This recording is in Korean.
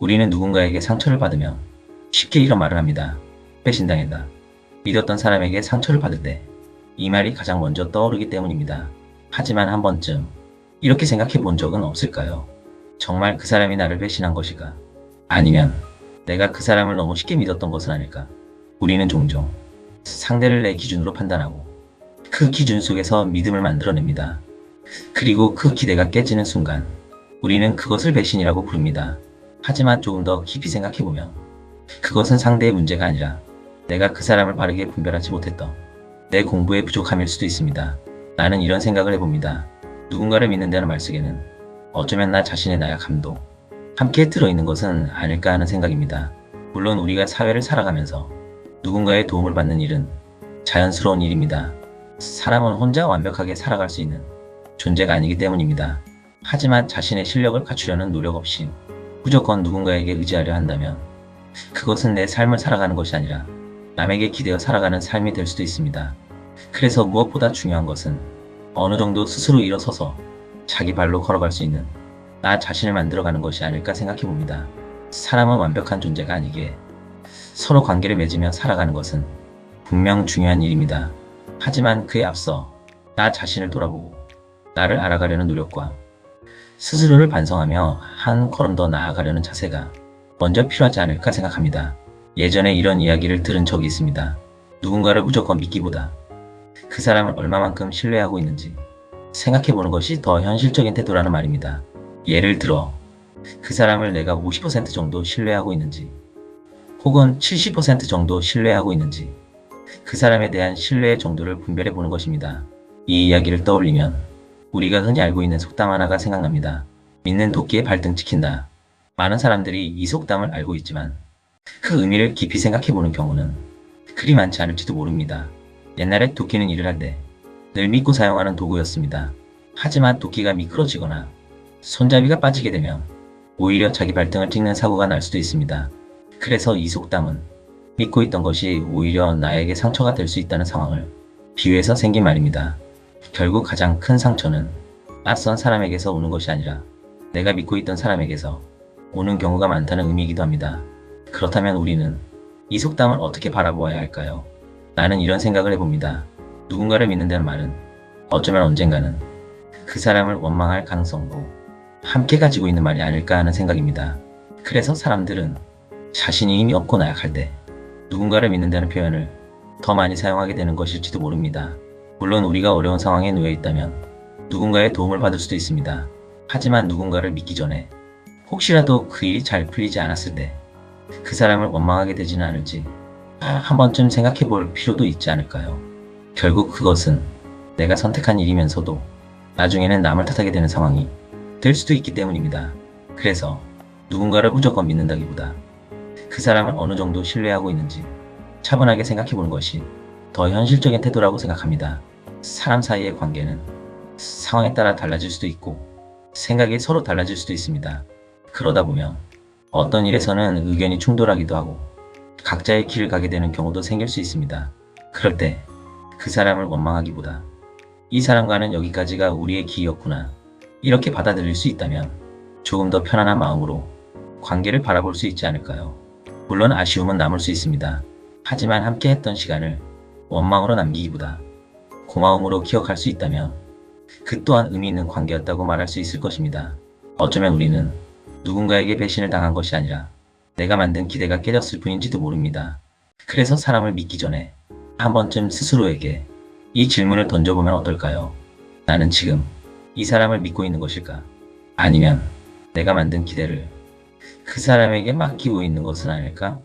우리는 누군가에게 상처를 받으며 쉽게 이런 말을 합니다. 배신당했다. 믿었던 사람에게 상처를 받을 때 이 말이 가장 먼저 떠오르기 때문입니다. 하지만 한 번쯤 이렇게 생각해 본 적은 없을까요? 정말 그 사람이 나를 배신한 것일까? 아니면 내가 그 사람을 너무 쉽게 믿었던 것은 아닐까? 우리는 종종 상대를 내 기준으로 판단하고 그 기준 속에서 믿음을 만들어냅니다. 그리고 그 기대가 깨지는 순간 우리는 그것을 배신이라고 부릅니다. 하지만 조금 더 깊이 생각해보면 그것은 상대의 문제가 아니라 내가 그 사람을 바르게 분별하지 못했던 내 공부의 부족함일 수도 있습니다. 나는 이런 생각을 해봅니다. 누군가를 믿는다는 말 속에는 어쩌면 나 자신의 나약함도 함께 들어있는 것은 아닐까 하는 생각입니다. 물론 우리가 사회를 살아가면서 누군가의 도움을 받는 일은 자연스러운 일입니다. 사람은 혼자 완벽하게 살아갈 수 있는 존재가 아니기 때문입니다. 하지만 자신의 실력을 갖추려는 노력 없이 무조건 누군가에게 의지하려 한다면 그것은 내 삶을 살아가는 것이 아니라 남에게 기대어 살아가는 삶이 될 수도 있습니다. 그래서 무엇보다 중요한 것은 어느 정도 스스로 일어서서 자기 발로 걸어갈 수 있는 나 자신을 만들어가는 것이 아닐까 생각해 봅니다. 사람은 완벽한 존재가 아니기에 서로 관계를 맺으며 살아가는 것은 분명 중요한 일입니다. 하지만 그에 앞서 나 자신을 돌아보고 나를 알아가려는 노력과 스스로를 반성하며 한 걸음 더 나아가려는 자세가 먼저 필요하지 않을까 생각합니다. 예전에 이런 이야기를 들은 적이 있습니다. 누군가를 무조건 믿기보다 그 사람을 얼마만큼 신뢰하고 있는지 생각해보는 것이 더 현실적인 태도라는 말입니다. 예를 들어 그 사람을 내가 50% 정도 신뢰하고 있는지 혹은 70% 정도 신뢰하고 있는지 그 사람에 대한 신뢰의 정도를 분별해보는 것입니다. 이 이야기를 떠올리면 우리가 흔히 알고 있는 속담 하나가 생각납니다. 믿는 도끼에 발등 찍힌다. 많은 사람들이 이 속담을 알고 있지만 그 의미를 깊이 생각해보는 경우는 그리 많지 않을지도 모릅니다. 옛날에 도끼는 일을 할 때 늘 믿고 사용하는 도구였습니다. 하지만 도끼가 미끄러지거나 손잡이가 빠지게 되면 오히려 자기 발등을 찍는 사고가 날 수도 있습니다. 그래서 이 속담은 믿고 있던 것이 오히려 나에게 상처가 될 수 있다는 상황을 비유해서 생긴 말입니다. 결국 가장 큰 상처는 낯선 사람에게서 오는 것이 아니라 내가 믿고 있던 사람에게서 오는 경우가 많다는 의미이기도 합니다. 그렇다면 우리는 이 속담을 어떻게 바라보아야 할까요? 나는 이런 생각을 해봅니다. 누군가를 믿는다는 말은 어쩌면 언젠가는 그 사람을 원망할 가능성도 함께 가지고 있는 말이 아닐까 하는 생각입니다. 그래서 사람들은 자신이 힘이 없고 나약할 때 누군가를 믿는다는 표현을 더 많이 사용하게 되는 것일지도 모릅니다. 물론 우리가 어려운 상황에 놓여 있다면 누군가의 도움을 받을 수도 있습니다. 하지만 누군가를 믿기 전에 혹시라도 그 일이 잘 풀리지 않았을 때 그 사람을 원망하게 되지는 않을지 한 번쯤 생각해 볼 필요도 있지 않을까요? 결국 그것은 내가 선택한 일이면서도 나중에는 남을 탓하게 되는 상황이 될 수도 있기 때문입니다. 그래서 누군가를 무조건 믿는다기보다 그 사람을 어느 정도 신뢰하고 있는지 차분하게 생각해 보는 것이 더 현실적인 태도라고 생각합니다. 사람 사이의 관계는 상황에 따라 달라질 수도 있고 생각이 서로 달라질 수도 있습니다. 그러다 보면 어떤 일에서는 의견이 충돌하기도 하고 각자의 길을 가게 되는 경우도 생길 수 있습니다. 그럴 때 그 사람을 원망하기보다 이 사람과는 여기까지가 우리의 길이었구나 이렇게 받아들일 수 있다면 조금 더 편안한 마음으로 관계를 바라볼 수 있지 않을까요? 물론 아쉬움은 남을 수 있습니다. 하지만 함께 했던 시간을 원망으로 남기기보다 고마움으로 기억할 수 있다면 그 또한 의미 있는 관계였다고 말할 수 있을 것입니다. 어쩌면 우리는 누군가에게 배신을 당한 것이 아니라 내가 만든 기대가 깨졌을 뿐인지도 모릅니다. 그래서 사람을 믿기 전에 한 번쯤 스스로에게 이 질문을 던져보면 어떨까요? 나는 지금 이 사람을 믿고 있는 것일까? 아니면 내가 만든 기대를 그 사람에게 맡기고 있는 것은 아닐까?